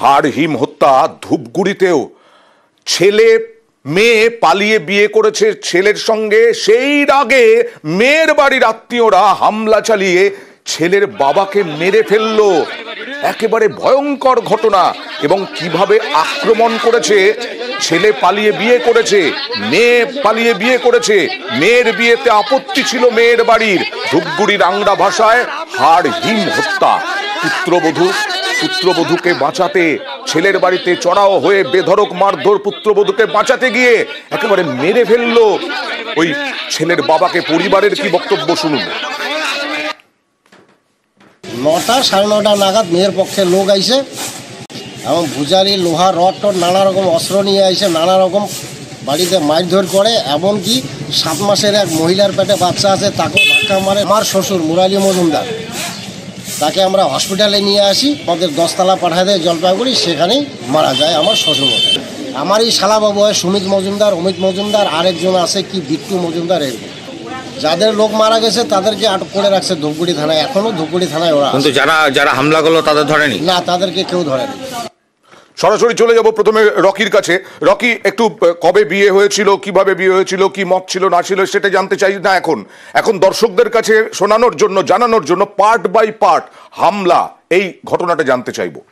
হাড়হিম হত্যা ধূপগুড়িতেও। ছেলে মেয়ে পালিয়ে বিয়ে করেছে ছেলের সঙ্গে, সেই রাগে মেয়ের বাড়ির আত্মীয়রা হামলা চালিয়ে ছেলের বাবাকে মেরে ফেললো। একেবারে ভয়ঙ্কর ঘটনা। এবং কিভাবে আক্রমণ করেছে, ছেলে পালিয়ে বিয়ে করেছে, মেয়ে পালিয়ে বিয়ে করেছে, মেয়ের বিয়েতে আপত্তি ছিল মেয়ের বাড়ির। ধূপগুড়ি রাংড়া ভাষায় হাড়হিম হত্যা। পুত্রবধূকে বাঁচাতে ছেলের বাড়িতে চড়াও হয়ে বেধড়ক মারধর পুত্রবধূকে বাঁচাতে গিয়ে একেবারে মেরে ফেললো ওই ছেলের বাবাকে। পরিবারের কি বক্তব্য শুনুন। 9টা সাড়ে 9টা নাগাদ মেয়ের পক্ষে লোক আইসে এবং ভুজারি লোহা রড টড নানা রকম অস্ত্র নিয়ে আইসে, নানা রকম বাড়িতে মারধর করে। এমনকি 7 মাসের এক মহিলার পেটে বাচ্চা আছে, তাকেও ধাক্কা মারে। আমার শ্বশুর মুরালি মজুমদার, তাকে আমরা হসপিটালে নিয়ে আসি, আমাদের 10তলা পাঠায় দেয় জলপাইগুড়ি, সেখানেই মারা যায় আমার শ্বশুরমশাই। আমার এই শালাবাবু হয় সুমিত মজুমদার, অমিত মজুমদার, আরেকজন আছে কি বিট্টু মজুমদার। এরকম যাদের লোক মারা গেছে তাদেরকে আটক করে রাখছে ধূপগুড়ি থানায়। এখনো ধূপগুড়ি থানায় ওরা, কিন্তু যারা হামলা করলো তাদের ধরেনি না, তাদেরকে কেউ ধরেনি। সরাসরি চলে যাব প্রথমে রকির কাছে। রকি, একটু কবে বিয়ে হয়েছিল, কিভাবে বিয়ে হয়েছিল, কি মত ছিল না ছিল সেটা জানতে চাই না। এখন দর্শকদের কাছে শোনানোর জন্য, জানানোর জন্য পার্ট বাই পার্ট হামলা, এই ঘটনাটা জানতে চাইবো।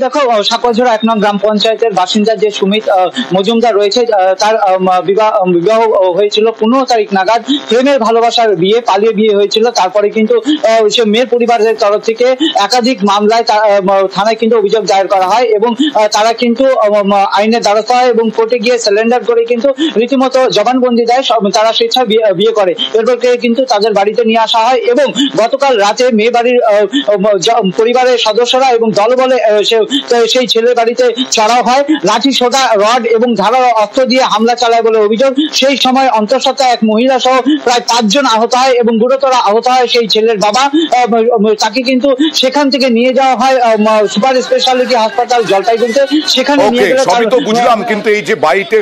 দেখো, সাকোয়াঝোড়া 1 নং গ্রাম পঞ্চায়েতের বাসিন্দা যে সুমিত মজুমদার রয়েছে, তার বিবাহ হয়েছিল 15 তারিখ নাগাদ। প্রেমের ভালোবাসার বিয়ে, পালিয়ে বিয়ে হয়েছিল। তারপরে কিন্তু সে মেয়ের পরিবারের তরফ থেকে একাধিক মামলায় থানায় কিন্তু অভিযোগ দায়ের করা হয় এবং তারা কিন্তু আইনের দ্বারস্থ হয় এবং কোর্টে গিয়ে সারেন্ডার করে কিন্তু রীতিমতো জবানবন্দি দেয়। তারা স্বেচ্ছায় বিয়ে করে। এরপর কিন্তু তাদের বাড়িতে নিয়ে আসা হয় এবং গতকাল রাতে মেয়ে বাড়ির পরিবারের সদস্যরা এবং দলবলে সেই ছেলের বাড়িতে চড়াও হয়। লাঠি সোটা রড এবং ধারালো অস্ত্র দিয়ে হামলা চালায় বলে অভিযোগ। সেই সময় অন্তঃসত্ত্বা এক মহিলা সহ প্রায় 5 জন আহত হয় এবং গুরুতর আহত হয় সেই ছেলের বাবা। তাকে কিন্তু সেখান থেকে নিয়ে যাওয়া হয় সুপার স্পেশালিটি হাসপাতাল জলপাইগুড়িতে। সেখানে নিয়ে গেলে সবই তো বুঝলাম, কিন্তু এই যে বাড়িতে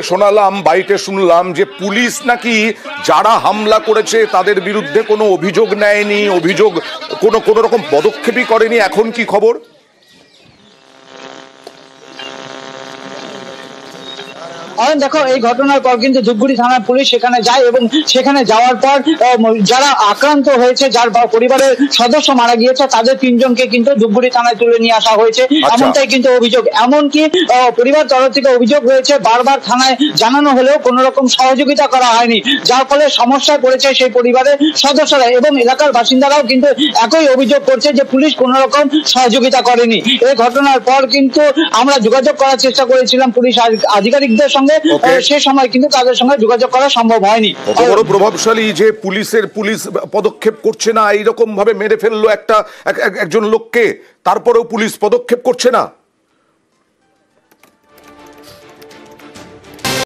শুনলাম যে পুলিশ নাকি যারা হামলা করেছে তাদের বিরুদ্ধে কোনো অভিযোগ নেয়নি, কোনো রকম পদক্ষেপই করেনি। এখন কি খবর? দেখো, এই ঘটনার পর কিন্তু ধূপগুড়ি থানার পুলিশ সেখানে যায় এবং সেখানে যাওয়ার পর যারা আক্রান্ত হয়েছে, যার পরিবারের সদস্য মারা গিয়েছে, তাদের 3 জনকে কিন্তু ধূপগুড়ি থানায় তুলে নিয়ে আসা হয়েছে, এমনটাই কিন্তু অভিযোগ। এমনকি পরিবার তরফ থেকে অভিযোগ হয়েছে, বারবার থানায় জানানো হলেও কোন রকম সহযোগিতা করা হয়নি, যার ফলে সমস্যায় পড়েছে সেই পরিবারের সদস্যরা এবং এলাকার বাসিন্দারাও কিন্তু একই অভিযোগ করছে যে পুলিশ কোন রকম সহযোগিতা করেনি। এই ঘটনার পর কিন্তু আমরা যোগাযোগ করার চেষ্টা করেছিলাম পুলিশ আধিকারিকদের সঙ্গে, সে সময় কিন্তু তাদের সঙ্গে যোগাযোগ করা সম্ভব হয়নি। বড় প্রভাবশালী যে পুলিশ পদক্ষেপ করছে না, এইরকম ভাবে মেরে ফেললো একজন লোককে, তারপরেও পুলিশ পদক্ষেপ করছে না।